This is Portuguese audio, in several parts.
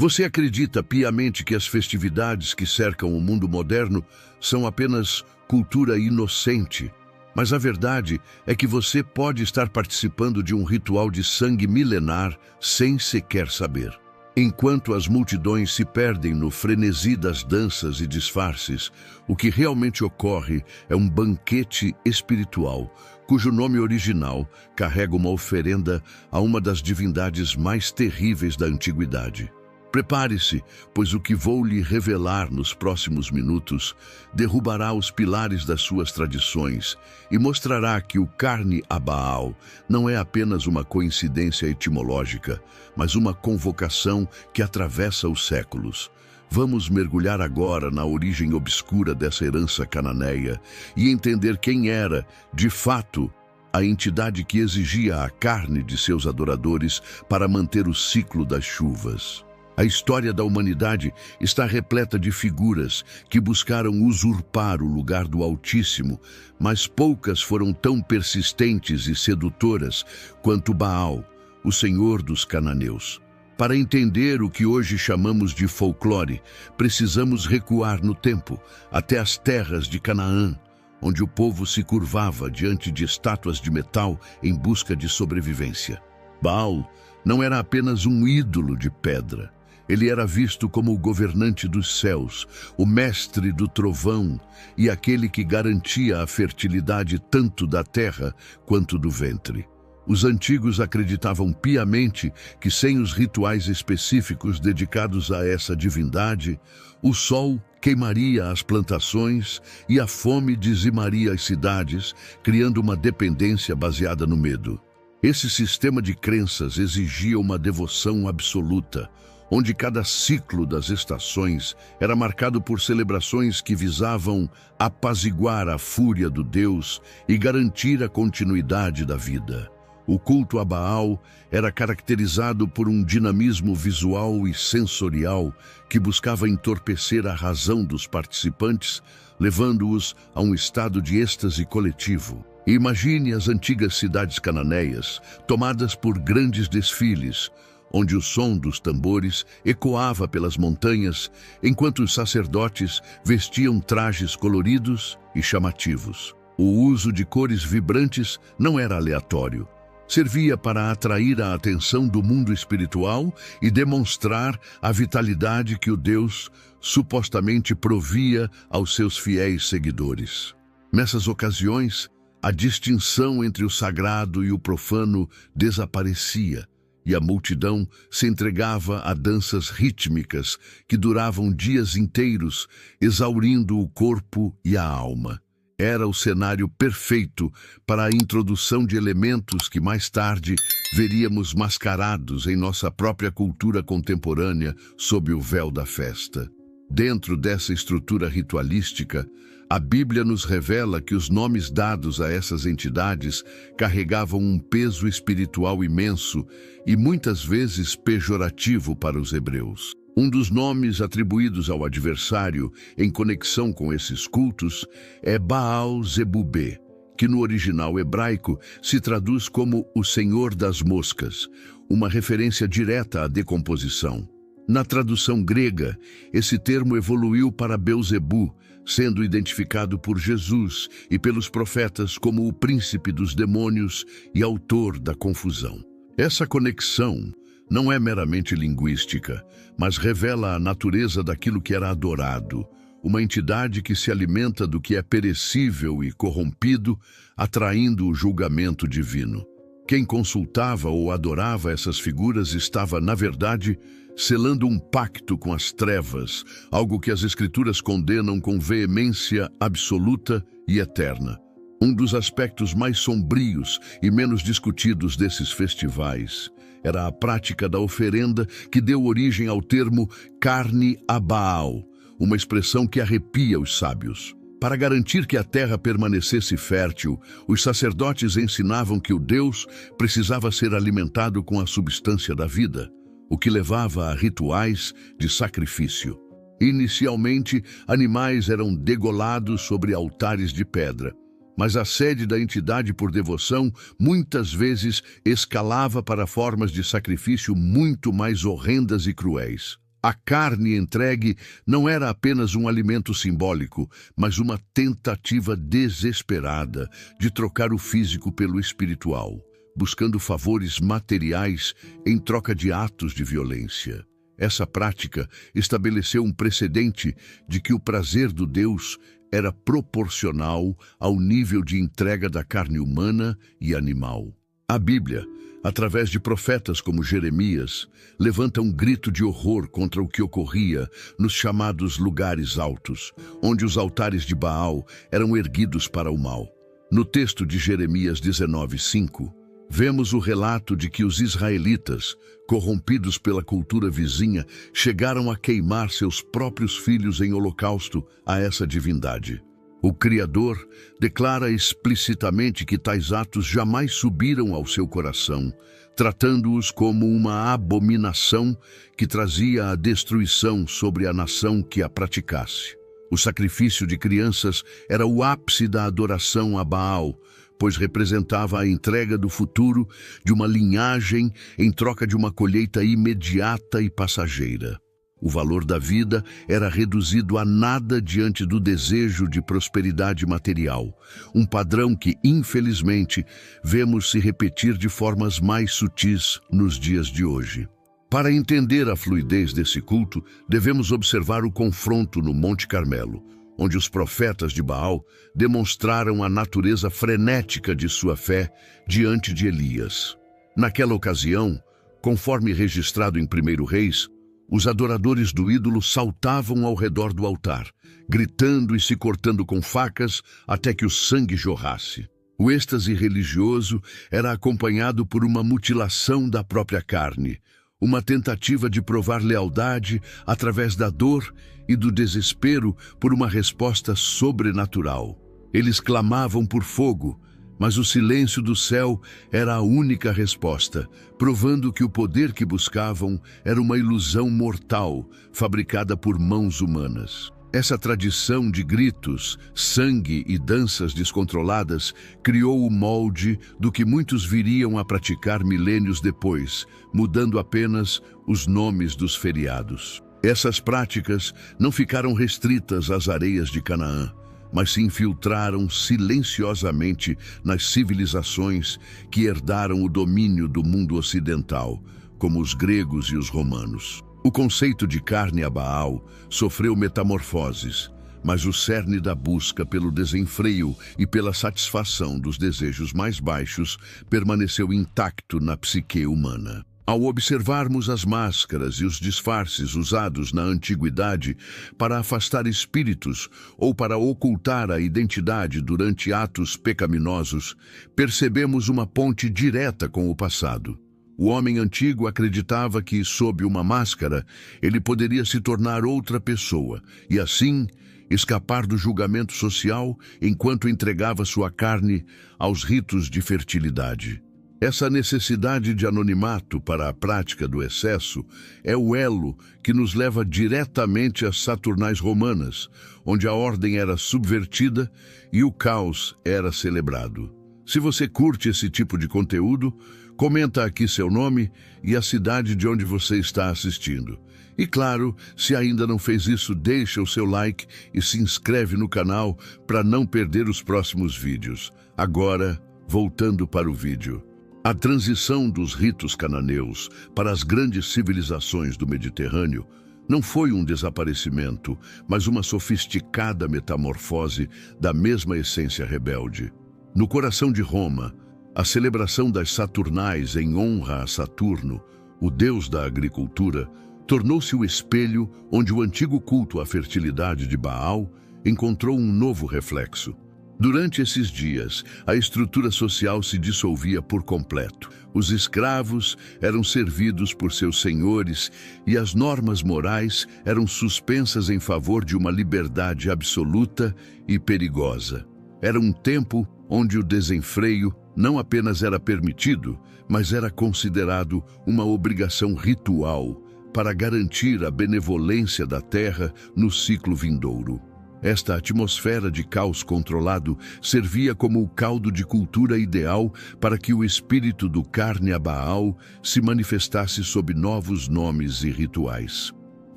Você acredita piamente que as festividades que cercam o mundo moderno são apenas cultura inocente, mas a verdade é que você pode estar participando de um ritual de sangue milenar sem sequer saber. Enquanto as multidões se perdem no frenesi das danças e disfarces, o que realmente ocorre é um banquete espiritual, cujo nome original carrega uma oferenda a uma das divindades mais terríveis da antiguidade. Prepare-se, pois o que vou lhe revelar nos próximos minutos derrubará os pilares das suas tradições e mostrará que o carne a Baal não é apenas uma coincidência etimológica, mas uma convocação que atravessa os séculos. Vamos mergulhar agora na origem obscura dessa herança cananeia e entender quem era, de fato, a entidade que exigia a carne de seus adoradores para manter o ciclo das chuvas. A história da humanidade está repleta de figuras que buscaram usurpar o lugar do Altíssimo, mas poucas foram tão persistentes e sedutoras quanto Baal, o senhor dos cananeus. Para entender o que hoje chamamos de folclore, precisamos recuar no tempo, até as terras de Canaã, onde o povo se curvava diante de estátuas de metal em busca de sobrevivência. Baal não era apenas um ídolo de pedra. Ele era visto como o governante dos céus, o mestre do trovão e aquele que garantia a fertilidade tanto da terra quanto do ventre. Os antigos acreditavam piamente que sem os rituais específicos dedicados a essa divindade, o sol queimaria as plantações e a fome dizimaria as cidades, criando uma dependência baseada no medo. Esse sistema de crenças exigia uma devoção absoluta, onde cada ciclo das estações era marcado por celebrações que visavam apaziguar a fúria do Deus e garantir a continuidade da vida. O culto a Baal era caracterizado por um dinamismo visual e sensorial que buscava entorpecer a razão dos participantes, levando-os a um estado de êxtase coletivo. Imagine as antigas cidades cananeias, tomadas por grandes desfiles, onde o som dos tambores ecoava pelas montanhas, enquanto os sacerdotes vestiam trajes coloridos e chamativos. O uso de cores vibrantes não era aleatório. Servia para atrair a atenção do mundo espiritual e demonstrar a vitalidade que o Deus supostamente provia aos seus fiéis seguidores. Nessas ocasiões, a distinção entre o sagrado e o profano desaparecia, e a multidão se entregava a danças rítmicas que duravam dias inteiros, exaurindo o corpo e a alma. Era o cenário perfeito para a introdução de elementos que mais tarde veríamos mascarados em nossa própria cultura contemporânea sob o véu da festa. Dentro dessa estrutura ritualística, a Bíblia nos revela que os nomes dados a essas entidades carregavam um peso espiritual imenso e muitas vezes pejorativo para os hebreus. Um dos nomes atribuídos ao adversário em conexão com esses cultos é Baal-Zebubê, que no original hebraico se traduz como o Senhor das Moscas, uma referência direta à decomposição. Na tradução grega, esse termo evoluiu para Belzebu, sendo identificado por Jesus e pelos profetas como o príncipe dos demônios e autor da confusão. Essa conexão não é meramente linguística, mas revela a natureza daquilo que era adorado, uma entidade que se alimenta do que é perecível e corrompido, atraindo o julgamento divino. Quem consultava ou adorava essas figuras estava, na verdade, selando um pacto com as trevas, algo que as Escrituras condenam com veemência absoluta e eterna. Um dos aspectos mais sombrios e menos discutidos desses festivais era a prática da oferenda que deu origem ao termo carne a Baal, uma expressão que arrepia os sábios. Para garantir que a terra permanecesse fértil, os sacerdotes ensinavam que o Deus precisava ser alimentado com a substância da vida, o que levava a rituais de sacrifício. Inicialmente, animais eram degolados sobre altares de pedra, mas a sede da entidade por devoção muitas vezes escalava para formas de sacrifício muito mais horrendas e cruéis. A carne entregue não era apenas um alimento simbólico, mas uma tentativa desesperada de trocar o físico pelo espiritual, buscando favores materiais em troca de atos de violência. Essa prática estabeleceu um precedente de que o prazer do Deus era proporcional ao nível de entrega da carne humana e animal. A Bíblia, através de profetas como Jeremias, levanta um grito de horror contra o que ocorria nos chamados lugares altos, onde os altares de Baal eram erguidos para o mal. No texto de Jeremias 19:5, vemos o relato de que os israelitas, corrompidos pela cultura vizinha, chegaram a queimar seus próprios filhos em holocausto a essa divindade. O Criador declara explicitamente que tais atos jamais subiram ao seu coração, tratando-os como uma abominação que trazia a destruição sobre a nação que a praticasse. O sacrifício de crianças era o ápice da adoração a Baal, pois representava a entrega do futuro de uma linhagem em troca de uma colheita imediata e passageira. O valor da vida era reduzido a nada diante do desejo de prosperidade material, um padrão que, infelizmente, vemos se repetir de formas mais sutis nos dias de hoje. Para entender a fluidez desse culto, devemos observar o confronto no Monte Carmelo, onde os profetas de Baal demonstraram a natureza frenética de sua fé diante de Elias. Naquela ocasião, conforme registrado em 1 Reis, os adoradores do ídolo saltavam ao redor do altar, gritando e se cortando com facas até que o sangue jorrasse. O êxtase religioso era acompanhado por uma mutilação da própria carne, uma tentativa de provar lealdade através da dor e do desespero por uma resposta sobrenatural. Eles clamavam por fogo, mas o silêncio do céu era a única resposta, provando que o poder que buscavam era uma ilusão mortal, fabricada por mãos humanas. Essa tradição de gritos, sangue e danças descontroladas criou o molde do que muitos viriam a praticar milênios depois, mudando apenas os nomes dos feriados. Essas práticas não ficaram restritas às areias de Canaã, mas se infiltraram silenciosamente nas civilizações que herdaram o domínio do mundo ocidental, como os gregos e os romanos. O conceito de carne a Baal sofreu metamorfoses, mas o cerne da busca pelo desenfreio e pela satisfação dos desejos mais baixos permaneceu intacto na psique humana. Ao observarmos as máscaras e os disfarces usados na antiguidade para afastar espíritos ou para ocultar a identidade durante atos pecaminosos, percebemos uma ponte direta com o passado. O homem antigo acreditava que, sob uma máscara, ele poderia se tornar outra pessoa e, assim, escapar do julgamento social enquanto entregava sua carne aos ritos de fertilidade. Essa necessidade de anonimato para a prática do excesso é o elo que nos leva diretamente às Saturnais romanas, onde a ordem era subvertida e o caos era celebrado. Se você curte esse tipo de conteúdo, comenta aqui seu nome e a cidade de onde você está assistindo. E claro, se ainda não fez isso, deixa o seu like e se inscreve no canal para não perder os próximos vídeos. Agora, voltando para o vídeo. A transição dos ritos cananeus para as grandes civilizações do Mediterrâneo não foi um desaparecimento, mas uma sofisticada metamorfose da mesma essência rebelde. No coração de Roma, a celebração das Saturnais em honra a Saturno, o deus da agricultura, tornou-se o espelho onde o antigo culto à fertilidade de Baal encontrou um novo reflexo. Durante esses dias, a estrutura social se dissolvia por completo. Os escravos eram servidos por seus senhores e as normas morais eram suspensas em favor de uma liberdade absoluta e perigosa. Era um tempo onde o desenfreio não apenas era permitido, mas era considerado uma obrigação ritual para garantir a benevolência da terra no ciclo vindouro. Esta atmosfera de caos controlado servia como o caldo de cultura ideal para que o espírito do carne a Baal se manifestasse sob novos nomes e rituais.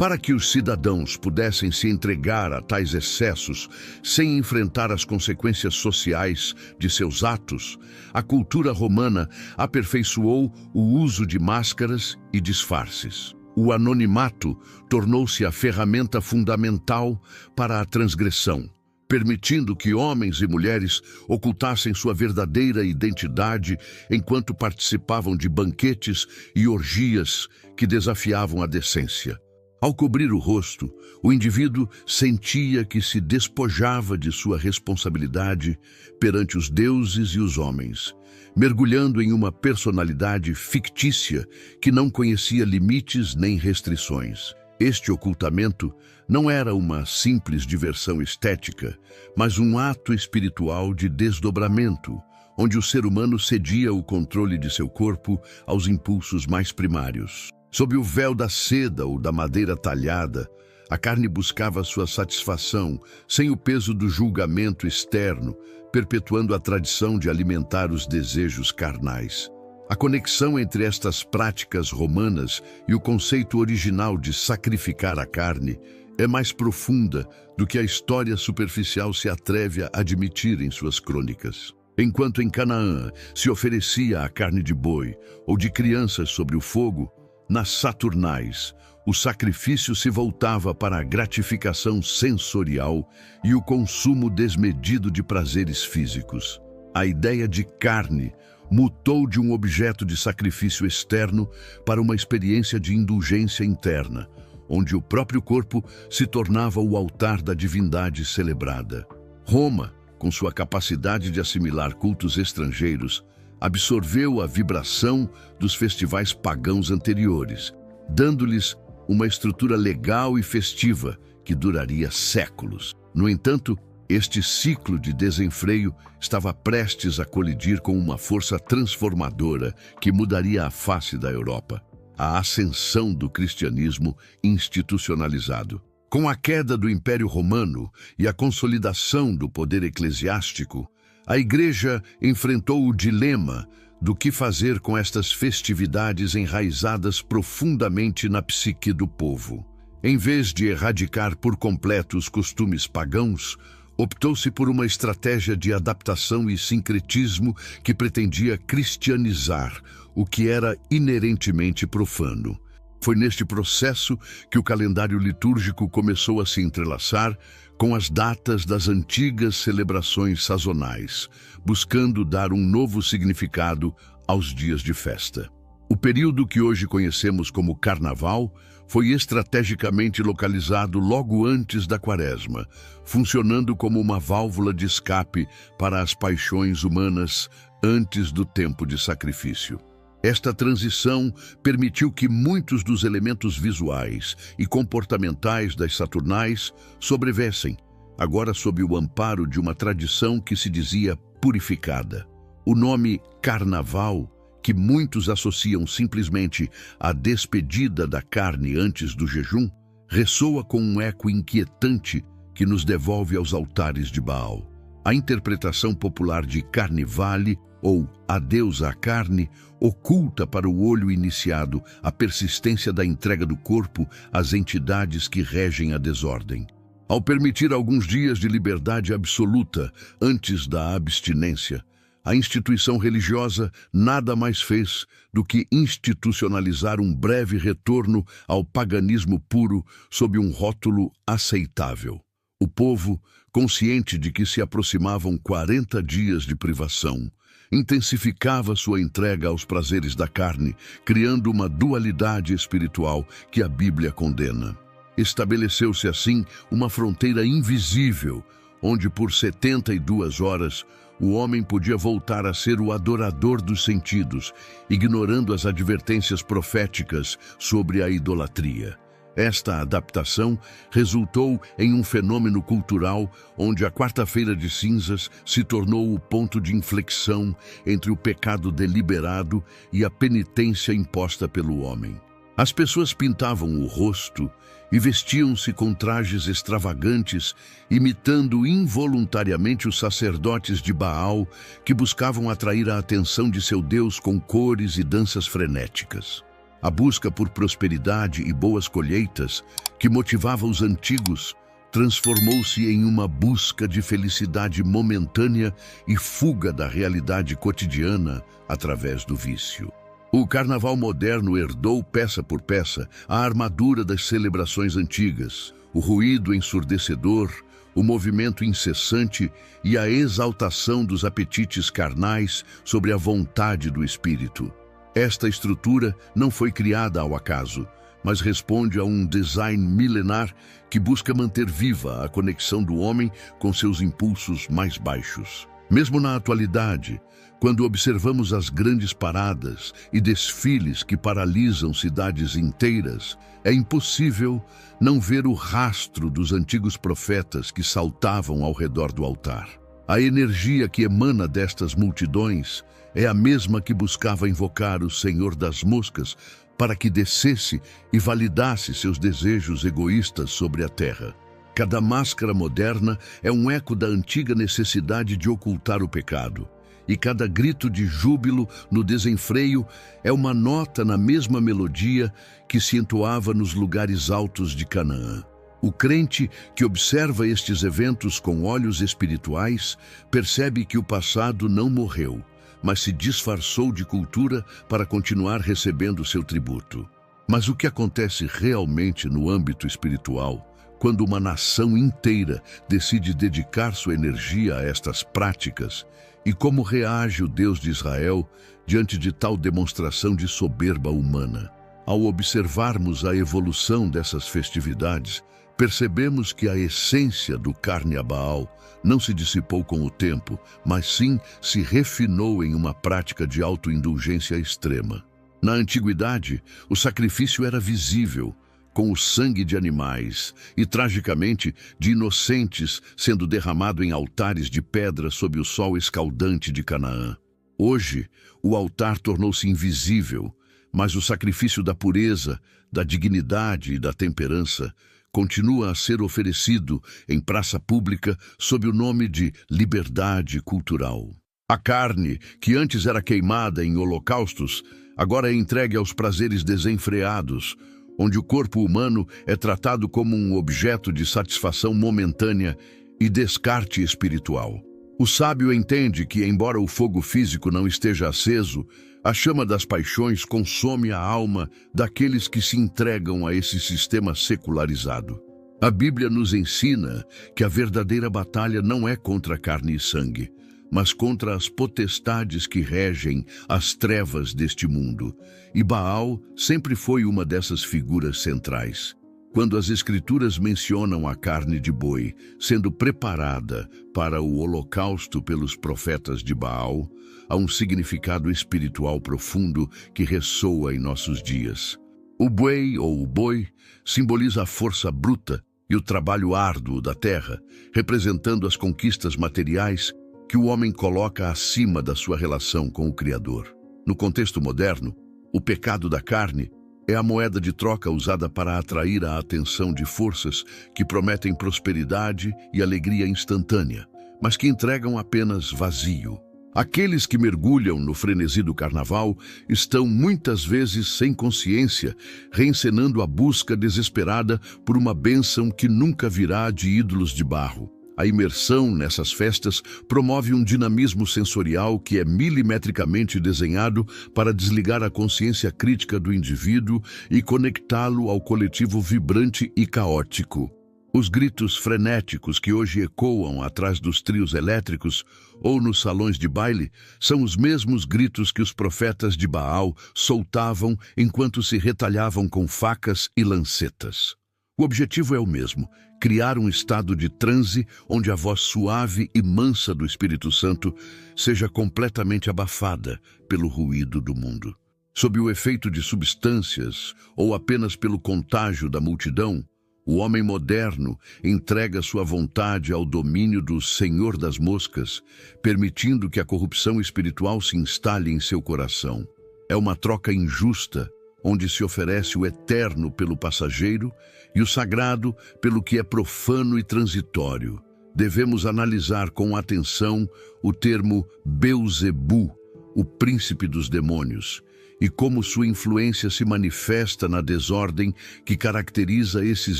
Para que os cidadãos pudessem se entregar a tais excessos sem enfrentar as consequências sociais de seus atos, a cultura romana aperfeiçoou o uso de máscaras e disfarces. O anonimato tornou-se a ferramenta fundamental para a transgressão, permitindo que homens e mulheres ocultassem sua verdadeira identidade enquanto participavam de banquetes e orgias que desafiavam a decência. Ao cobrir o rosto, o indivíduo sentia que se despojava de sua responsabilidade perante os deuses e os homens, mergulhando em uma personalidade fictícia que não conhecia limites nem restrições. Este ocultamento não era uma simples diversão estética, mas um ato espiritual de desdobramento, onde o ser humano cedia o controle de seu corpo aos impulsos mais primários. Sob o véu da seda ou da madeira talhada, a carne buscava sua satisfação sem o peso do julgamento externo, perpetuando a tradição de alimentar os desejos carnais. A conexão entre estas práticas romanas e o conceito original de sacrificar a carne é mais profunda do que a história superficial se atreve a admitir em suas crônicas. Enquanto em Canaã se oferecia a carne de boi ou de crianças sobre o fogo, nas Saturnais, o sacrifício se voltava para a gratificação sensorial e o consumo desmedido de prazeres físicos. A ideia de carne mutou de um objeto de sacrifício externo para uma experiência de indulgência interna, onde o próprio corpo se tornava o altar da divindade celebrada. Roma, com sua capacidade de assimilar cultos estrangeiros, absorveu a vibração dos festivais pagãos anteriores, dando-lhes uma estrutura legal e festiva que duraria séculos. No entanto, este ciclo de desenfreio estava prestes a colidir com uma força transformadora que mudaria a face da Europa: a ascensão do cristianismo institucionalizado. Com a queda do Império Romano e a consolidação do poder eclesiástico, a Igreja enfrentou o dilema do que fazer com estas festividades enraizadas profundamente na psique do povo. Em vez de erradicar por completo os costumes pagãos, optou-se por uma estratégia de adaptação e sincretismo que pretendia cristianizar o que era inerentemente profano. Foi neste processo que o calendário litúrgico começou a se entrelaçar com as datas das antigas celebrações sazonais, buscando dar um novo significado aos dias de festa. O período que hoje conhecemos como Carnaval foi estrategicamente localizado logo antes da Quaresma, funcionando como uma válvula de escape para as paixões humanas antes do tempo de sacrifício. Esta transição permitiu que muitos dos elementos visuais e comportamentais das Saturnais sobrevivessem, agora sob o amparo de uma tradição que se dizia purificada. O nome Carnaval, que muitos associam simplesmente à despedida da carne antes do jejum, ressoa com um eco inquietante que nos devolve aos altares de Baal. A interpretação popular de Carnivale, ou adeus à carne, oculta para o olho iniciado a persistência da entrega do corpo às entidades que regem a desordem. Ao permitir alguns dias de liberdade absoluta antes da abstinência, a instituição religiosa nada mais fez do que institucionalizar um breve retorno ao paganismo puro sob um rótulo aceitável. O povo, consciente de que se aproximavam 40 dias de privação, intensificava sua entrega aos prazeres da carne, criando uma dualidade espiritual que a Bíblia condena. Estabeleceu-se assim uma fronteira invisível, onde por 72 horas o homem podia voltar a ser o adorador dos sentidos, ignorando as advertências proféticas sobre a idolatria. Esta adaptação resultou em um fenômeno cultural onde a Quarta-feira de Cinzas se tornou o ponto de inflexão entre o pecado deliberado e a penitência imposta pelo homem. As pessoas pintavam o rosto e vestiam-se com trajes extravagantes, imitando involuntariamente os sacerdotes de Baal que buscavam atrair a atenção de seu Deus com cores e danças frenéticas. A busca por prosperidade e boas colheitas, que motivava os antigos, transformou-se em uma busca de felicidade momentânea e fuga da realidade cotidiana através do vício. O carnaval moderno herdou, peça por peça, a armadura das celebrações antigas, o ruído ensurdecedor, o movimento incessante e a exaltação dos apetites carnais sobre a vontade do espírito. Esta estrutura não foi criada ao acaso, mas responde a um design milenar que busca manter viva a conexão do homem com seus impulsos mais baixos. Mesmo na atualidade, quando observamos as grandes paradas e desfiles que paralisam cidades inteiras, é impossível não ver o rastro dos antigos profetas que saltavam ao redor do altar. A energia que emana destas multidões é a mesma que buscava invocar o Senhor das Moscas para que descesse e validasse seus desejos egoístas sobre a terra. Cada máscara moderna é um eco da antiga necessidade de ocultar o pecado, e cada grito de júbilo no desenfreio é uma nota na mesma melodia que se entoava nos lugares altos de Canaã. O crente que observa estes eventos com olhos espirituais percebe que o passado não morreu, mas se disfarçou de cultura para continuar recebendo seu tributo. Mas o que acontece realmente no âmbito espiritual, quando uma nação inteira decide dedicar sua energia a estas práticas, e como reage o Deus de Israel diante de tal demonstração de soberba humana? Ao observarmos a evolução dessas festividades, percebemos que a essência do carne a Baal não se dissipou com o tempo, mas sim se refinou em uma prática de autoindulgência extrema. Na antiguidade, o sacrifício era visível, com o sangue de animais e, tragicamente, de inocentes sendo derramado em altares de pedra sob o sol escaldante de Canaã. Hoje, o altar tornou-se invisível, mas o sacrifício da pureza, da dignidade e da temperança continua a ser oferecido em praça pública sob o nome de liberdade cultural. A carne, que antes era queimada em holocaustos, agora é entregue aos prazeres desenfreados, onde o corpo humano é tratado como um objeto de satisfação momentânea e descarte espiritual. O sábio entende que, embora o fogo físico não esteja aceso, a chama das paixões consome a alma daqueles que se entregam a esse sistema secularizado. A Bíblia nos ensina que a verdadeira batalha não é contra carne e sangue, mas contra as potestades que regem as trevas deste mundo. E Baal sempre foi uma dessas figuras centrais. Quando as Escrituras mencionam a carne de boi sendo preparada para o holocausto pelos profetas de Baal, há um significado espiritual profundo que ressoa em nossos dias. O buey, ou o boi, simboliza a força bruta e o trabalho árduo da terra, representando as conquistas materiais que o homem coloca acima da sua relação com o Criador. No contexto moderno, o pecado da carne é a moeda de troca usada para atrair a atenção de forças que prometem prosperidade e alegria instantânea, mas que entregam apenas vazio. Aqueles que mergulham no frenesi do carnaval estão muitas vezes sem consciência, reencenando a busca desesperada por uma bênção que nunca virá de ídolos de barro. A imersão nessas festas promove um dinamismo sensorial que é milimetricamente desenhado para desligar a consciência crítica do indivíduo e conectá-lo ao coletivo vibrante e caótico. Os gritos frenéticos que hoje ecoam atrás dos trios elétricos ou nos salões de baile são os mesmos gritos que os profetas de Baal soltavam enquanto se retalhavam com facas e lancetas. O objetivo é o mesmo: criar um estado de transe onde a voz suave e mansa do Espírito Santo seja completamente abafada pelo ruído do mundo. Sob o efeito de substâncias ou apenas pelo contágio da multidão, o homem moderno entrega sua vontade ao domínio do Senhor das Moscas, permitindo que a corrupção espiritual se instale em seu coração. É uma troca injusta, onde se oferece o eterno pelo passageiro e o sagrado pelo que é profano e transitório. Devemos analisar com atenção o termo Beuzebu, o príncipe dos demônios, e como sua influência se manifesta na desordem que caracteriza esses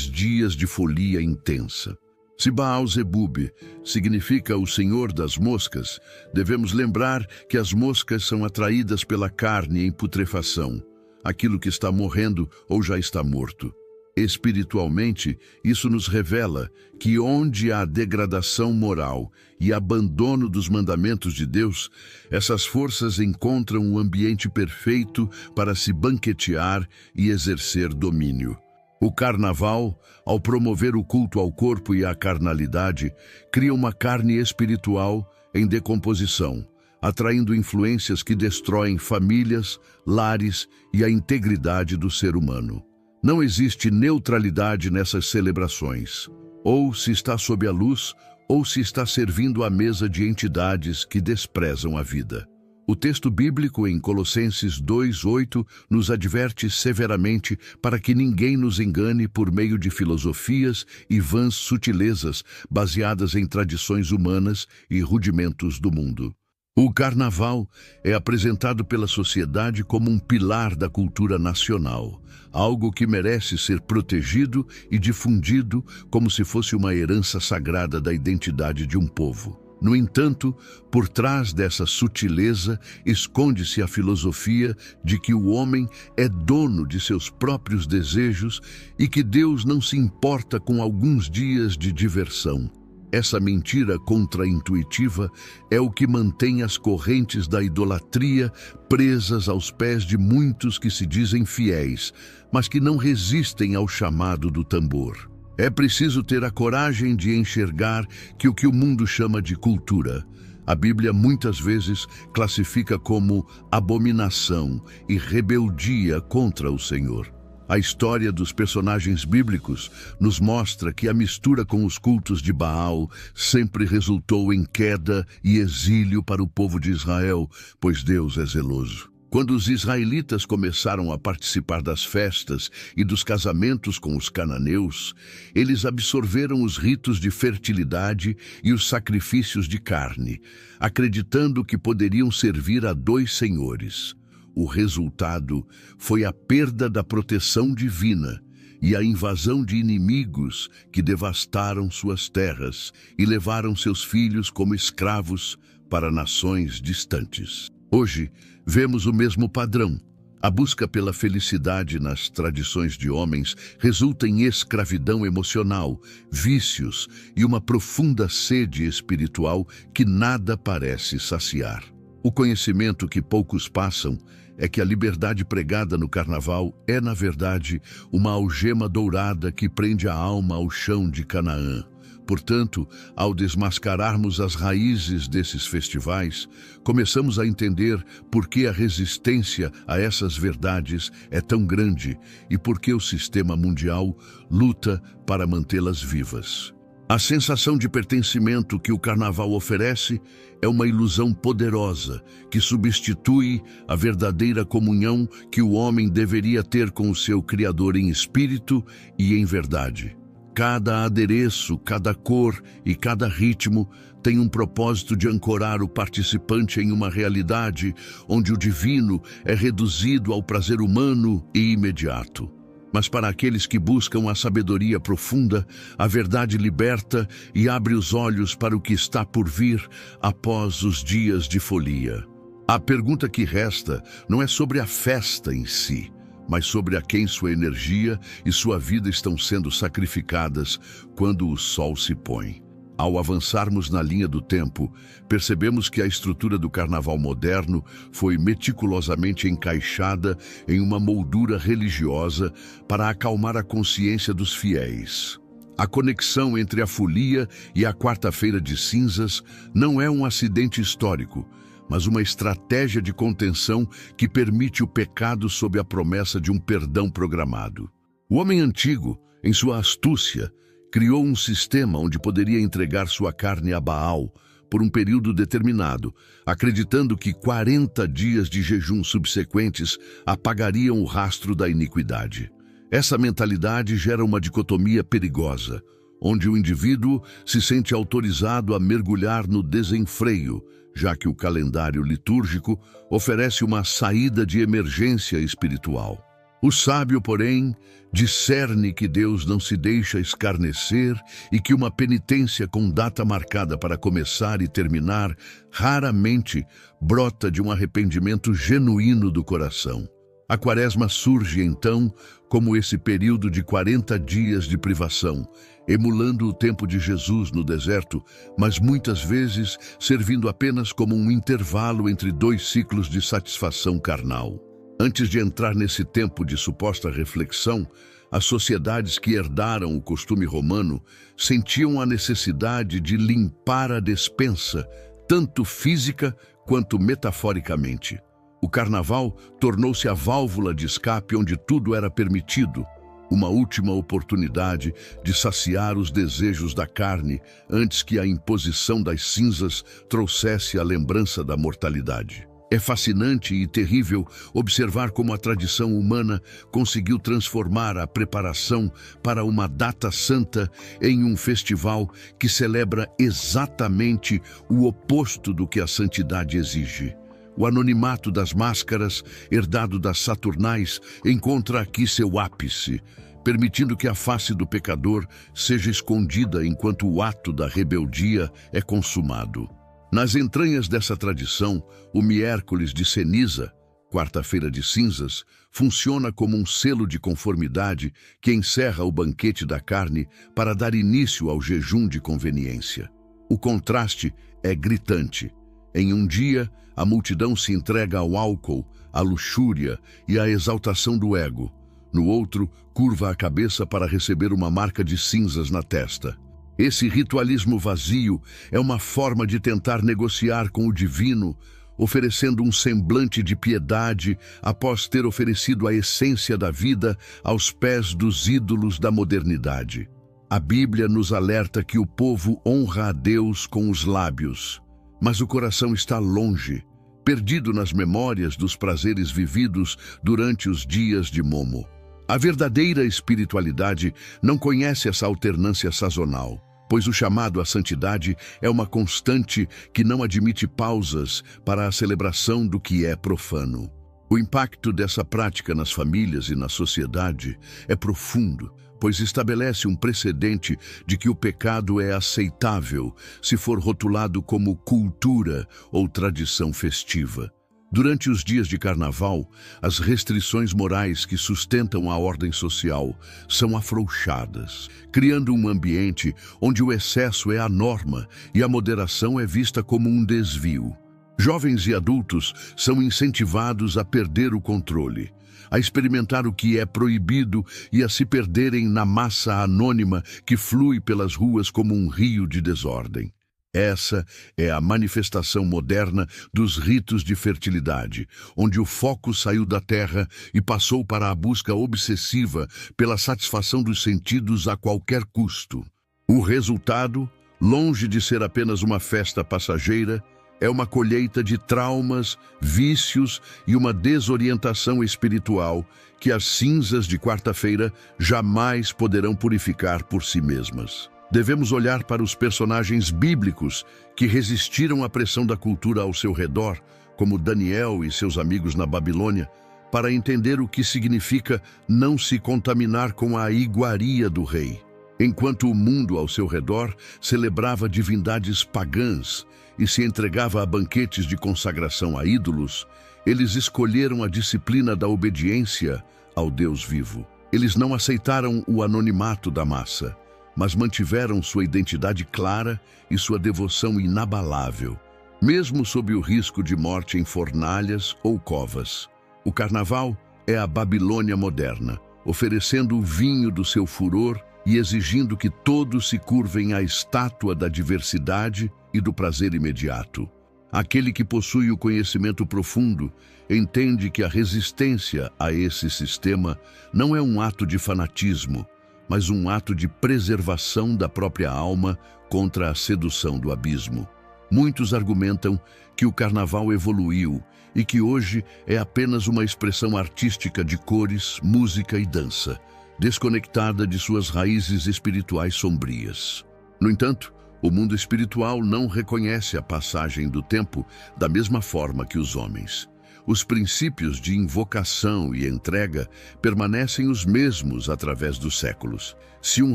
dias de folia intensa. Se Baal-Zebub significa o Senhor das moscas, devemos lembrar que as moscas são atraídas pela carne em putrefação, aquilo que está morrendo ou já está morto. Espiritualmente, isso nos revela que onde há degradação moral e abandono dos mandamentos de Deus, essas forças encontram um ambiente perfeito para se banquetear e exercer domínio. O carnaval, ao promover o culto ao corpo e à carnalidade, cria uma carne espiritual em decomposição, atraindo influências que destroem famílias, lares e a integridade do ser humano. Não existe neutralidade nessas celebrações. Ou se está sob a luz, ou se está servindo à mesa de entidades que desprezam a vida. O texto bíblico em Colossenses 2:8 nos adverte severamente para que ninguém nos engane por meio de filosofias e vãs sutilezas baseadas em tradições humanas e rudimentos do mundo. O carnaval é apresentado pela sociedade como um pilar da cultura nacional, algo que merece ser protegido e difundido como se fosse uma herança sagrada da identidade de um povo. No entanto, por trás dessa sutileza esconde-se a filosofia de que o homem é dono de seus próprios desejos e que Deus não se importa com alguns dias de diversão. Essa mentira contraintuitiva é o que mantém as correntes da idolatria presas aos pés de muitos que se dizem fiéis, mas que não resistem ao chamado do tambor. É preciso ter a coragem de enxergar que o que o mundo chama de cultura, a Bíblia muitas vezes classifica como abominação e rebeldia contra o Senhor. A história dos personagens bíblicos nos mostra que a mistura com os cultos de Baal sempre resultou em queda e exílio para o povo de Israel, pois Deus é zeloso. Quando os israelitas começaram a participar das festas e dos casamentos com os cananeus, eles absorveram os ritos de fertilidade e os sacrifícios de carne, acreditando que poderiam servir a dois senhores. O resultado foi a perda da proteção divina e a invasão de inimigos que devastaram suas terras e levaram seus filhos como escravos para nações distantes. Hoje, vemos o mesmo padrão. A busca pela felicidade nas tradições de homens resulta em escravidão emocional, vícios e uma profunda sede espiritual que nada parece saciar. O conhecimento que poucos passam é que a liberdade pregada no carnaval é, na verdade, uma algema dourada que prende a alma ao chão de Canaã. Portanto, ao desmascararmos as raízes desses festivais, começamos a entender por que a resistência a essas verdades é tão grande e por que o sistema mundial luta para mantê-las vivas. A sensação de pertencimento que o carnaval oferece é uma ilusão poderosa que substitui a verdadeira comunhão que o homem deveria ter com o seu Criador em espírito e em verdade. Cada adereço, cada cor e cada ritmo tem um propósito de ancorar o participante em uma realidade onde o divino é reduzido ao prazer humano e imediato. Mas para aqueles que buscam a sabedoria profunda, a verdade liberta e abre os olhos para o que está por vir após os dias de folia. A pergunta que resta não é sobre a festa em si, mas sobre a quem sua energia e sua vida estão sendo sacrificadas quando o sol se põe. Ao avançarmos na linha do tempo, percebemos que a estrutura do carnaval moderno foi meticulosamente encaixada em uma moldura religiosa para acalmar a consciência dos fiéis. A conexão entre a folia e a quarta-feira de cinzas não é um acidente histórico, mas uma estratégia de contenção que permite o pecado sob a promessa de um perdão programado. O homem antigo, em sua astúcia, criou um sistema onde poderia entregar sua carne a Baal por um período determinado, acreditando que 40 dias de jejum subsequentes apagariam o rastro da iniquidade. Essa mentalidade gera uma dicotomia perigosa, onde o indivíduo se sente autorizado a mergulhar no desenfreio, já que o calendário litúrgico oferece uma saída de emergência espiritual. O sábio, porém, discerne que Deus não se deixa escarnecer e que uma penitência com data marcada para começar e terminar raramente brota de um arrependimento genuíno do coração. A Quaresma surge, então, como esse período de 40 dias de privação, emulando o tempo de Jesus no deserto, mas muitas vezes servindo apenas como um intervalo entre dois ciclos de satisfação carnal. Antes de entrar nesse tempo de suposta reflexão, as sociedades que herdaram o costume romano sentiam a necessidade de limpar a despensa, tanto física quanto metaforicamente. O carnaval tornou-se a válvula de escape onde tudo era permitido, uma última oportunidade de saciar os desejos da carne antes que a imposição das cinzas trouxesse a lembrança da mortalidade. É fascinante e terrível observar como a tradição humana conseguiu transformar a preparação para uma data santa em um festival que celebra exatamente o oposto do que a santidade exige. O anonimato das máscaras, herdado das Saturnais, encontra aqui seu ápice, permitindo que a face do pecador seja escondida enquanto o ato da rebeldia é consumado. Nas entranhas dessa tradição, o miércoles de ceniza, quarta-feira de cinzas, funciona como um selo de conformidade que encerra o banquete da carne para dar início ao jejum de conveniência. O contraste é gritante. Em um dia, a multidão se entrega ao álcool, à luxúria e à exaltação do ego. No outro, curva a cabeça para receber uma marca de cinzas na testa. Esse ritualismo vazio é uma forma de tentar negociar com o divino, oferecendo um semblante de piedade após ter oferecido a essência da vida aos pés dos ídolos da modernidade. A Bíblia nos alerta que o povo honra a Deus com os lábios, mas o coração está longe, perdido nas memórias dos prazeres vividos durante os dias de Momo. A verdadeira espiritualidade não conhece essa alternância sazonal, pois o chamado à santidade é uma constante que não admite pausas para a celebração do que é profano. O impacto dessa prática nas famílias e na sociedade é profundo, pois estabelece um precedente de que o pecado é aceitável se for rotulado como cultura ou tradição festiva. Durante os dias de carnaval, as restrições morais que sustentam a ordem social são afrouxadas, criando um ambiente onde o excesso é a norma e a moderação é vista como um desvio. Jovens e adultos são incentivados a perder o controle, a experimentar o que é proibido e a se perderem na massa anônima que flui pelas ruas como um rio de desordem. Essa é a manifestação moderna dos ritos de fertilidade, onde o foco saiu da terra e passou para a busca obsessiva pela satisfação dos sentidos a qualquer custo. O resultado, longe de ser apenas uma festa passageira, é uma colheita de traumas, vícios e uma desorientação espiritual que as cinzas de quarta-feira jamais poderão purificar por si mesmas. Devemos olhar para os personagens bíblicos que resistiram à pressão da cultura ao seu redor, como Daniel e seus amigos na Babilônia, para entender o que significa não se contaminar com a iguaria do rei. Enquanto o mundo ao seu redor celebrava divindades pagãs e se entregava a banquetes de consagração a ídolos, eles escolheram a disciplina da obediência ao Deus vivo. Eles não aceitaram o anonimato da massa, mas mantiveram sua identidade clara e sua devoção inabalável, mesmo sob o risco de morte em fornalhas ou covas. O carnaval é a Babilônia moderna, oferecendo o vinho do seu furor e exigindo que todos se curvem à estátua da diversidade e do prazer imediato. Aquele que possui o conhecimento profundo entende que a resistência a esse sistema não é um ato de fanatismo, mas um ato de preservação da própria alma contra a sedução do abismo. Muitos argumentam que o carnaval evoluiu e que hoje é apenas uma expressão artística de cores, música e dança, desconectada de suas raízes espirituais sombrias. No entanto, O mundo espiritual não reconhece a passagem do tempo da mesma forma que os homens. Os princípios de invocação e entrega permanecem os mesmos através dos séculos. Se um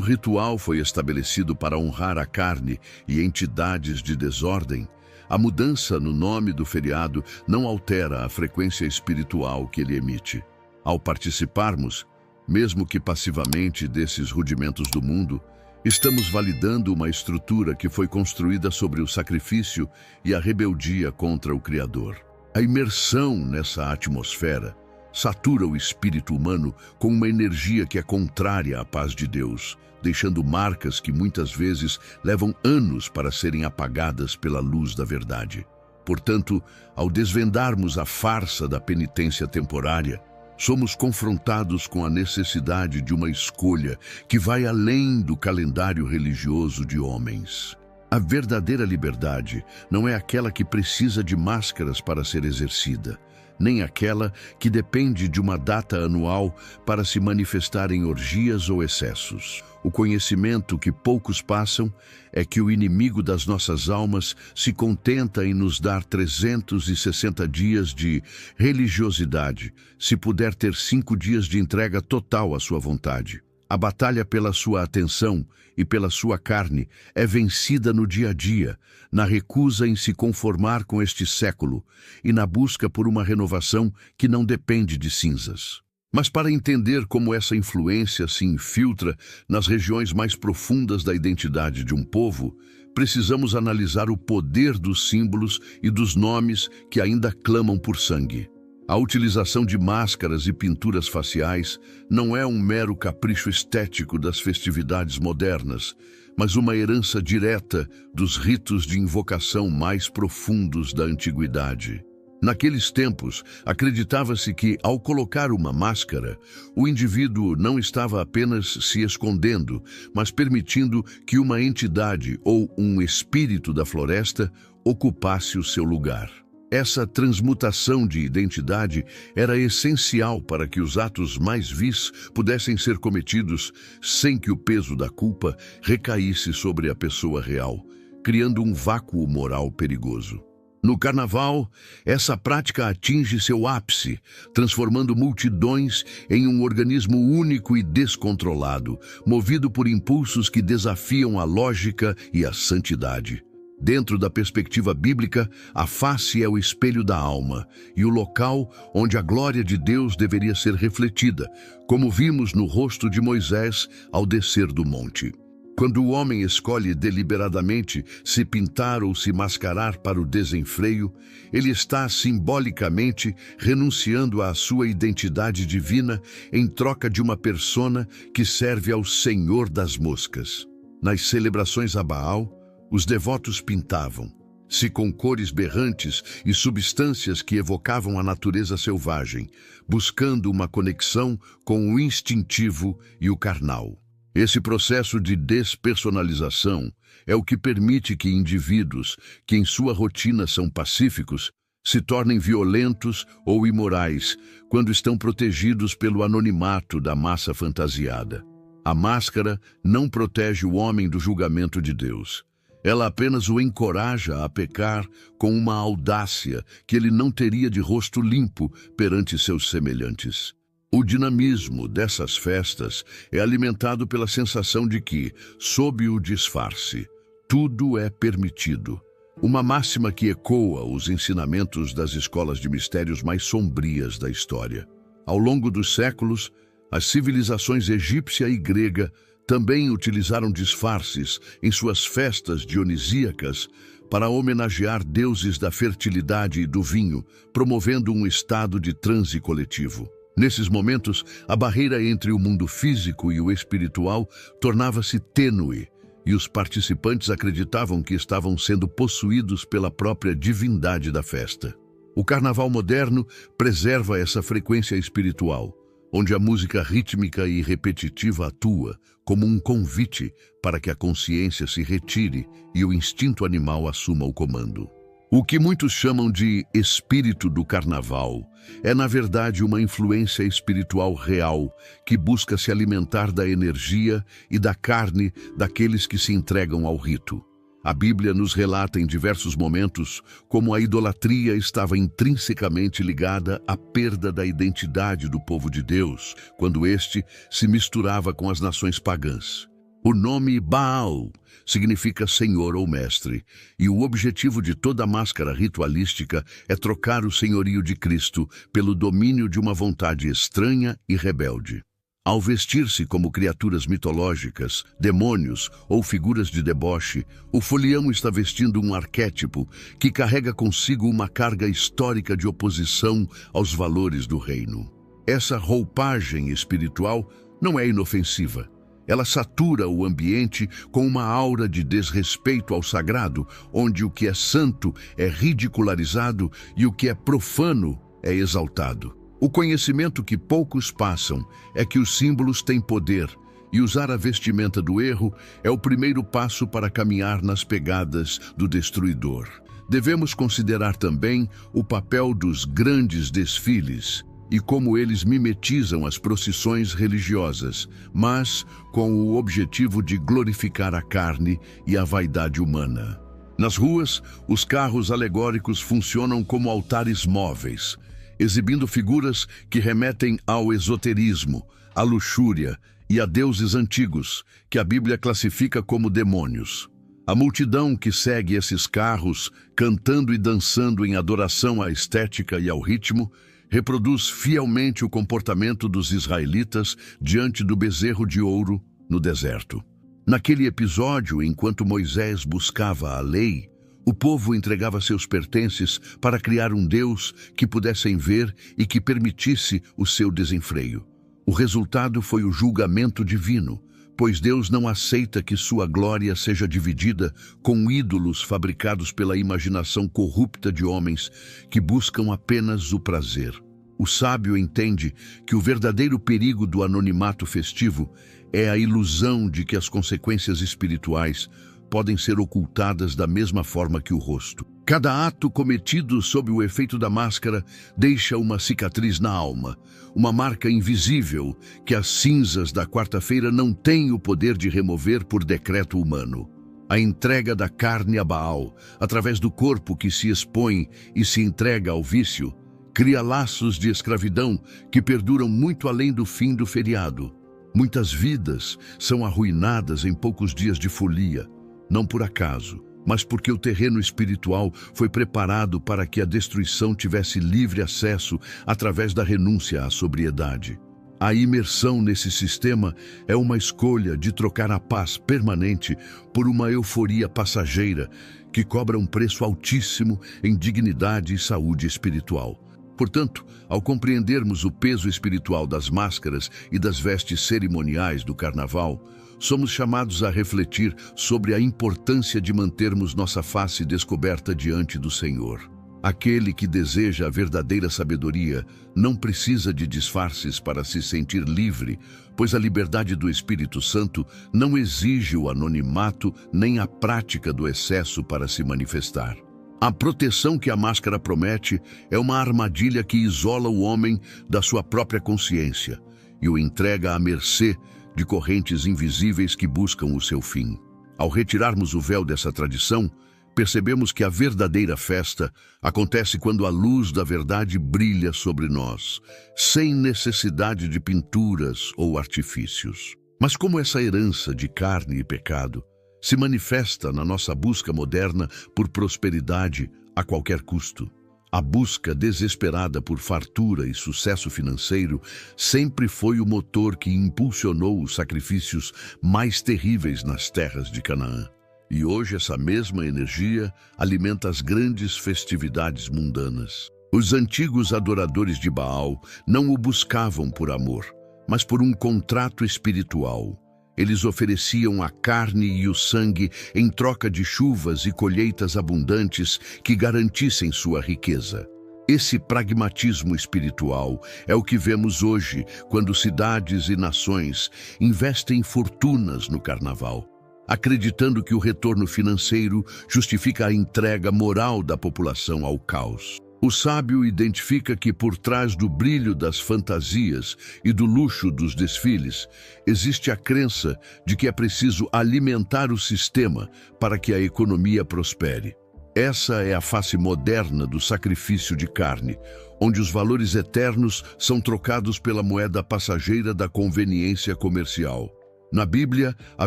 ritual foi estabelecido para honrar a carne e entidades de desordem, a mudança no nome do feriado não altera a frequência espiritual que ele emite. Ao participarmos, mesmo que passivamente, desses rudimentos do mundo, estamos validando uma estrutura que foi construída sobre o sacrifício e a rebeldia contra o Criador. A imersão nessa atmosfera satura o espírito humano com uma energia que é contrária à paz de Deus, deixando marcas que muitas vezes levam anos para serem apagadas pela luz da verdade. Portanto, ao desvendarmos a farsa da penitência temporária, somos confrontados com a necessidade de uma escolha que vai além do calendário religioso de homens. A verdadeira liberdade não é aquela que precisa de máscaras para ser exercida, nem aquela que depende de uma data anual para se manifestar em orgias ou excessos. O conhecimento que poucos passam é que o inimigo das nossas almas se contenta em nos dar 360 dias de religiosidade, se puder ter 5 dias de entrega total à sua vontade. A batalha pela sua atenção e pela sua carne é vencida no dia a dia, na recusa em se conformar com este século e na busca por uma renovação que não depende de cinzas. Mas para entender como essa influência se infiltra nas regiões mais profundas da identidade de um povo, precisamos analisar o poder dos símbolos e dos nomes que ainda clamam por sangue. A utilização de máscaras e pinturas faciais não é um mero capricho estético das festividades modernas, mas uma herança direta dos ritos de invocação mais profundos da antiguidade. Naqueles tempos, acreditava-se que, ao colocar uma máscara, o indivíduo não estava apenas se escondendo, mas permitindo que uma entidade ou um espírito da floresta ocupasse o seu lugar. Essa transmutação de identidade era essencial para que os atos mais vis pudessem ser cometidos sem que o peso da culpa recaísse sobre a pessoa real, criando um vácuo moral perigoso. No Carnaval, essa prática atinge seu ápice, transformando multidões em um organismo único e descontrolado, movido por impulsos que desafiam a lógica e a santidade. Dentro da perspectiva bíblica, a face é o espelho da alma e o local onde a glória de Deus deveria ser refletida, como vimos no rosto de Moisés ao descer do monte. Quando o homem escolhe deliberadamente se pintar ou se mascarar para o desenfreio, ele está simbolicamente renunciando à sua identidade divina em troca de uma persona que serve ao Senhor das moscas. Nas celebrações a Baal, os devotos pintavam-se com cores berrantes e substâncias que evocavam a natureza selvagem, buscando uma conexão com o instintivo e o carnal. Esse processo de despersonalização é o que permite que indivíduos, que em sua rotina são pacíficos, se tornem violentos ou imorais quando estão protegidos pelo anonimato da massa fantasiada. A máscara não protege o homem do julgamento de Deus. Ela apenas o encoraja a pecar com uma audácia que ele não teria de rosto limpo perante seus semelhantes. O dinamismo dessas festas é alimentado pela sensação de que, sob o disfarce, tudo é permitido. Uma máxima que ecoa os ensinamentos das escolas de mistérios mais sombrias da história. Ao longo dos séculos, as civilizações egípcia e grega também utilizaram disfarces em suas festas dionisíacas para homenagear deuses da fertilidade e do vinho, promovendo um estado de transe coletivo. Nesses momentos, a barreira entre o mundo físico e o espiritual tornava-se tênue, e os participantes acreditavam que estavam sendo possuídos pela própria divindade da festa. O carnaval moderno preserva essa frequência espiritual, onde a música rítmica e repetitiva atua como um convite para que a consciência se retire e o instinto animal assuma o comando. O que muitos chamam de espírito do carnaval é, na verdade, uma influência espiritual real que busca se alimentar da energia e da carne daqueles que se entregam ao rito. A Bíblia nos relata em diversos momentos como a idolatria estava intrinsecamente ligada à perda da identidade do povo de Deus, quando este se misturava com as nações pagãs. O nome Baal significa senhor ou mestre, e o objetivo de toda máscara ritualística é trocar o senhorio de Cristo pelo domínio de uma vontade estranha e rebelde. Ao vestir-se como criaturas mitológicas, demônios ou figuras de deboche, o folião está vestindo um arquétipo que carrega consigo uma carga histórica de oposição aos valores do reino. Essa roupagem espiritual não é inofensiva. Ela satura o ambiente com uma aura de desrespeito ao sagrado, onde o que é santo é ridicularizado e o que é profano é exaltado. O conhecimento que poucos passam é que os símbolos têm poder, e usar a vestimenta do erro é o primeiro passo para caminhar nas pegadas do destruidor. Devemos considerar também o papel dos grandes desfiles e como eles mimetizam as procissões religiosas, mas com o objetivo de glorificar a carne e a vaidade humana. Nas ruas, os carros alegóricos funcionam como altares móveis, exibindo figuras que remetem ao esoterismo, à luxúria e a deuses antigos, que a Bíblia classifica como demônios. A multidão que segue esses carros, cantando e dançando em adoração à estética e ao ritmo, reproduz fielmente o comportamento dos israelitas diante do bezerro de ouro no deserto. Naquele episódio, enquanto Moisés buscava a lei, o povo entregava seus pertences para criar um Deus que pudessem ver e que permitisse o seu desenfreio. O resultado foi o julgamento divino, pois Deus não aceita que sua glória seja dividida com ídolos fabricados pela imaginação corrupta de homens que buscam apenas o prazer. O sábio entende que o verdadeiro perigo do anonimato festivo é a ilusão de que as consequências espirituais podem ser ocultadas da mesma forma que o rosto. Cada ato cometido sob o efeito da máscara deixa uma cicatriz na alma, uma marca invisível que as cinzas da quarta-feira não têm o poder de remover por decreto humano. A entrega da carne a Baal, através do corpo que se expõe e se entrega ao vício, cria laços de escravidão que perduram muito além do fim do feriado. Muitas vidas são arruinadas em poucos dias de folia, não por acaso, mas porque o terreno espiritual foi preparado para que a destruição tivesse livre acesso através da renúncia à sobriedade. A imersão nesse sistema é uma escolha de trocar a paz permanente por uma euforia passageira que cobra um preço altíssimo em dignidade e saúde espiritual. Portanto, ao compreendermos o peso espiritual das máscaras e das vestes cerimoniais do carnaval, somos chamados a refletir sobre a importância de mantermos nossa face descoberta diante do Senhor. Aquele que deseja a verdadeira sabedoria não precisa de disfarces para se sentir livre, pois a liberdade do Espírito Santo não exige o anonimato nem a prática do excesso para se manifestar. A proteção que a máscara promete é uma armadilha que isola o homem da sua própria consciência e o entrega à mercê de correntes invisíveis que buscam o seu fim. Ao retirarmos o véu dessa tradição, percebemos que a verdadeira festa acontece quando a luz da verdade brilha sobre nós, sem necessidade de pinturas ou artifícios. Mas como essa herança de carne e pecado se manifesta na nossa busca moderna por prosperidade a qualquer custo? A busca desesperada por fartura e sucesso financeiro sempre foi o motor que impulsionou os sacrifícios mais terríveis nas terras de Canaã. E hoje essa mesma energia alimenta as grandes festividades mundanas. Os antigos adoradores de Baal não o buscavam por amor, mas por um contrato espiritual. Eles ofereciam a carne e o sangue em troca de chuvas e colheitas abundantes que garantissem sua riqueza. Esse pragmatismo espiritual é o que vemos hoje quando cidades e nações investem fortunas no carnaval, acreditando que o retorno financeiro justifica a entrega moral da população ao caos. O sábio identifica que por trás do brilho das fantasias e do luxo dos desfiles, existe a crença de que é preciso alimentar o sistema para que a economia prospere. Essa é a face moderna do sacrifício de carne, onde os valores eternos são trocados pela moeda passageira da conveniência comercial. Na Bíblia, a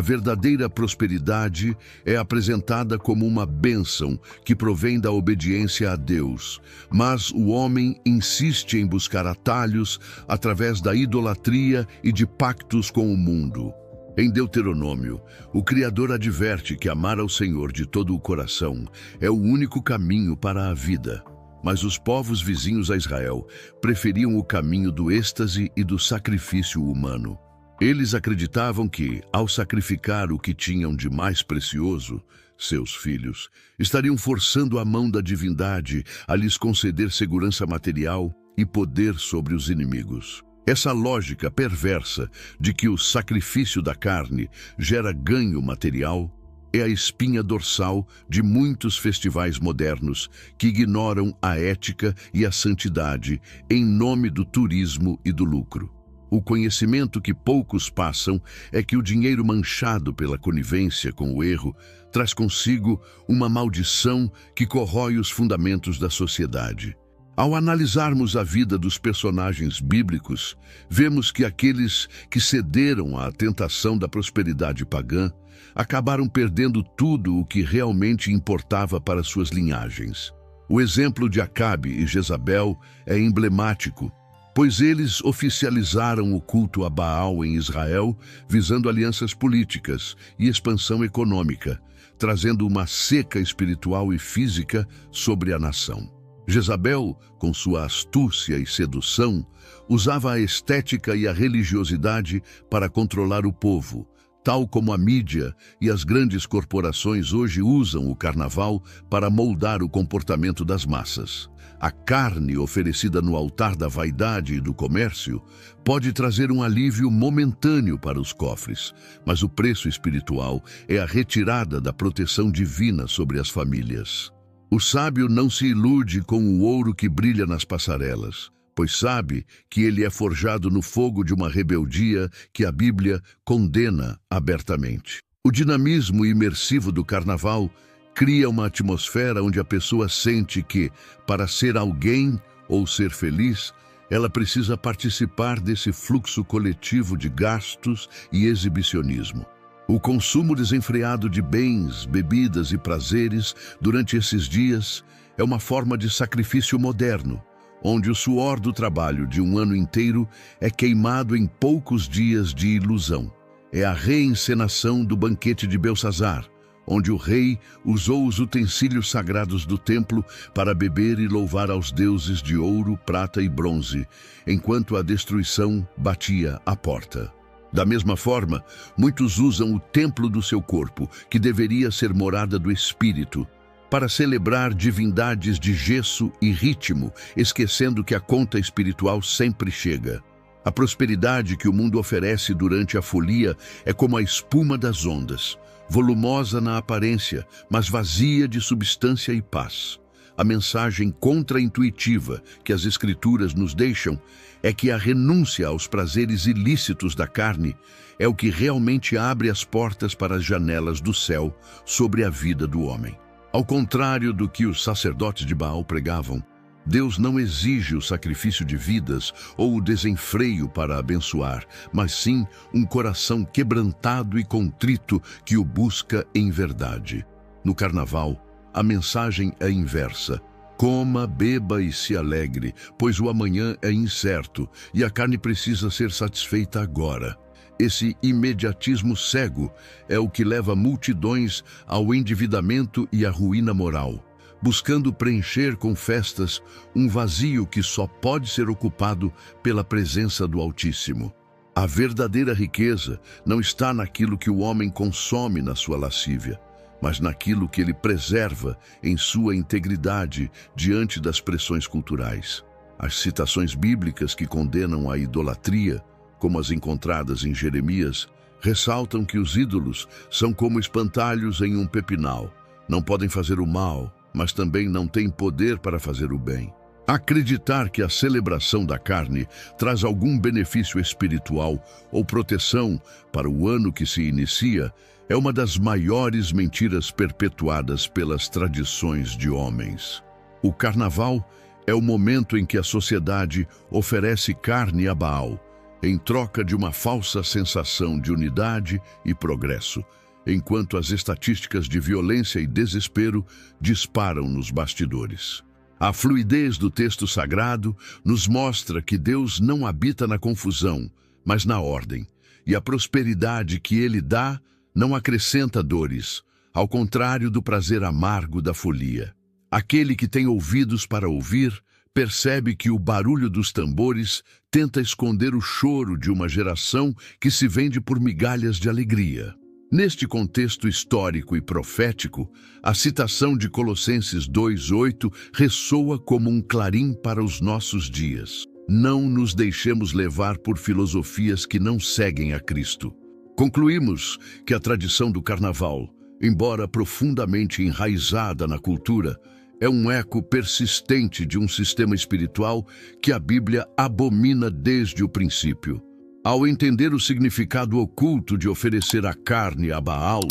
verdadeira prosperidade é apresentada como uma bênção que provém da obediência a Deus, mas o homem insiste em buscar atalhos através da idolatria e de pactos com o mundo. Em Deuteronômio, o Criador adverte que amar ao Senhor de todo o coração é o único caminho para a vida. Mas os povos vizinhos a Israel preferiam o caminho do êxtase e do sacrifício humano. Eles acreditavam que, ao sacrificar o que tinham de mais precioso, seus filhos, estariam forçando a mão da divindade a lhes conceder segurança material e poder sobre os inimigos. Essa lógica perversa de que o sacrifício da carne gera ganho material é a espinha dorsal de muitos festivais modernos que ignoram a ética e a santidade em nome do turismo e do lucro. O conhecimento que poucos passam é que o dinheiro manchado pela conivência com o erro traz consigo uma maldição que corrói os fundamentos da sociedade. Ao analisarmos a vida dos personagens bíblicos, vemos que aqueles que cederam à tentação da prosperidade pagã acabaram perdendo tudo o que realmente importava para suas linhagens. O exemplo de Acabe e Jezabel é emblemático, pois eles oficializaram o culto a Baal em Israel, visando alianças políticas e expansão econômica, trazendo uma seca espiritual e física sobre a nação. Jezabel, com sua astúcia e sedução, usava a estética e a religiosidade para controlar o povo, tal como a mídia e as grandes corporações hoje usam o carnaval para moldar o comportamento das massas. A carne oferecida no altar da vaidade e do comércio pode trazer um alívio momentâneo para os cofres, mas o preço espiritual é a retirada da proteção divina sobre as famílias. O sábio não se ilude com o ouro que brilha nas passarelas, pois sabe que ele é forjado no fogo de uma rebeldia que a Bíblia condena abertamente. O dinamismo imersivo do carnaval cria uma atmosfera onde a pessoa sente que, para ser alguém ou ser feliz, ela precisa participar desse fluxo coletivo de gastos e exibicionismo. O consumo desenfreado de bens, bebidas e prazeres durante esses dias é uma forma de sacrifício moderno, onde o suor do trabalho de um ano inteiro é queimado em poucos dias de ilusão. É a reencenação do banquete de Belsazar, onde o rei usou os utensílios sagrados do templo para beber e louvar aos deuses de ouro, prata e bronze, enquanto a destruição batia à porta. Da mesma forma, muitos usam o templo do seu corpo, que deveria ser morada do espírito, para celebrar divindades de gesso e ritmo, esquecendo que a conta espiritual sempre chega. A prosperidade que o mundo oferece durante a folia é como a espuma das ondas, volumosa na aparência, mas vazia de substância e paz. A mensagem contra-intuitiva que as Escrituras nos deixam é que a renúncia aos prazeres ilícitos da carne é o que realmente abre as portas para as janelas do céu sobre a vida do homem. Ao contrário do que os sacerdotes de Baal pregavam, Deus não exige o sacrifício de vidas ou o desenfreio para abençoar, mas sim um coração quebrantado e contrito que o busca em verdade. No carnaval, a mensagem é inversa. Coma, beba e se alegre, pois o amanhã é incerto e a carne precisa ser satisfeita agora. Esse imediatismo cego é o que leva multidões ao endividamento e à ruína moral, buscando preencher com festas um vazio que só pode ser ocupado pela presença do Altíssimo. A verdadeira riqueza não está naquilo que o homem consome na sua lascívia, mas naquilo que ele preserva em sua integridade diante das pressões culturais. As citações bíblicas que condenam a idolatria, como as encontradas em Jeremias, ressaltam que os ídolos são como espantalhos em um pepinal. Não podem fazer o mal, mas também não têm poder para fazer o bem. Acreditar que a celebração da carne traz algum benefício espiritual ou proteção para o ano que se inicia é uma das maiores mentiras perpetuadas pelas tradições de homens. O Carnaval é o momento em que a sociedade oferece carne a Baal, em troca de uma falsa sensação de unidade e progresso, enquanto as estatísticas de violência e desespero disparam nos bastidores. A fluidez do texto sagrado nos mostra que Deus não habita na confusão, mas na ordem, e a prosperidade que Ele dá não acrescenta dores, ao contrário do prazer amargo da folia. Aquele que tem ouvidos para ouvir, percebe que o barulho dos tambores tenta esconder o choro de uma geração que se vende por migalhas de alegria. Neste contexto histórico e profético, a citação de Colossenses 2:8 ressoa como um clarim para os nossos dias. Não nos deixemos levar por filosofias que não seguem a Cristo. Concluímos que a tradição do Carnaval, embora profundamente enraizada na cultura, é um eco persistente de um sistema espiritual que a Bíblia abomina desde o princípio. Ao entender o significado oculto de oferecer a carne a Baal,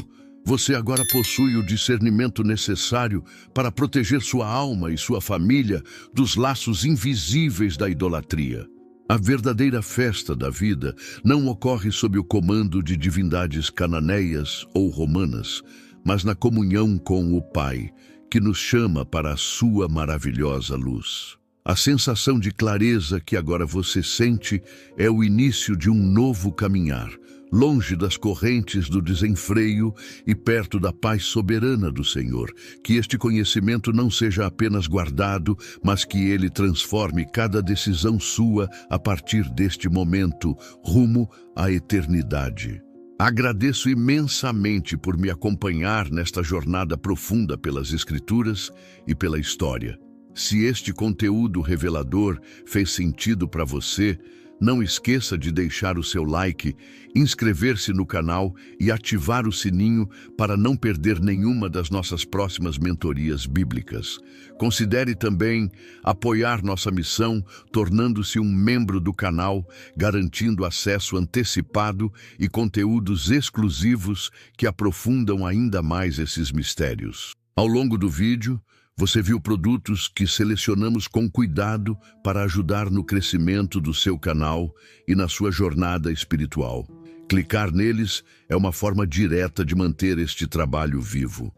você agora possui o discernimento necessário para proteger sua alma e sua família dos laços invisíveis da idolatria. A verdadeira festa da vida não ocorre sob o comando de divindades cananeias ou romanas, mas na comunhão com o Pai, que nos chama para a sua maravilhosa luz. A sensação de clareza que agora você sente é o início de um novo caminhar, longe das correntes do desenfreio e perto da paz soberana do Senhor. Que este conhecimento não seja apenas guardado, mas que ele transforme cada decisão sua a partir deste momento, rumo à eternidade. Agradeço imensamente por me acompanhar nesta jornada profunda pelas Escrituras e pela história. Se este conteúdo revelador fez sentido para você, não esqueça de deixar o seu like, inscrever-se no canal e ativar o sininho para não perder nenhuma das nossas próximas mentorias bíblicas. Considere também apoiar nossa missão, tornando-se um membro do canal, garantindo acesso antecipado e conteúdos exclusivos que aprofundam ainda mais esses mistérios. Ao longo do vídeo, você viu produtos que selecionamos com cuidado para ajudar no crescimento do seu canal e na sua jornada espiritual. Clicar neles é uma forma direta de manter este trabalho vivo.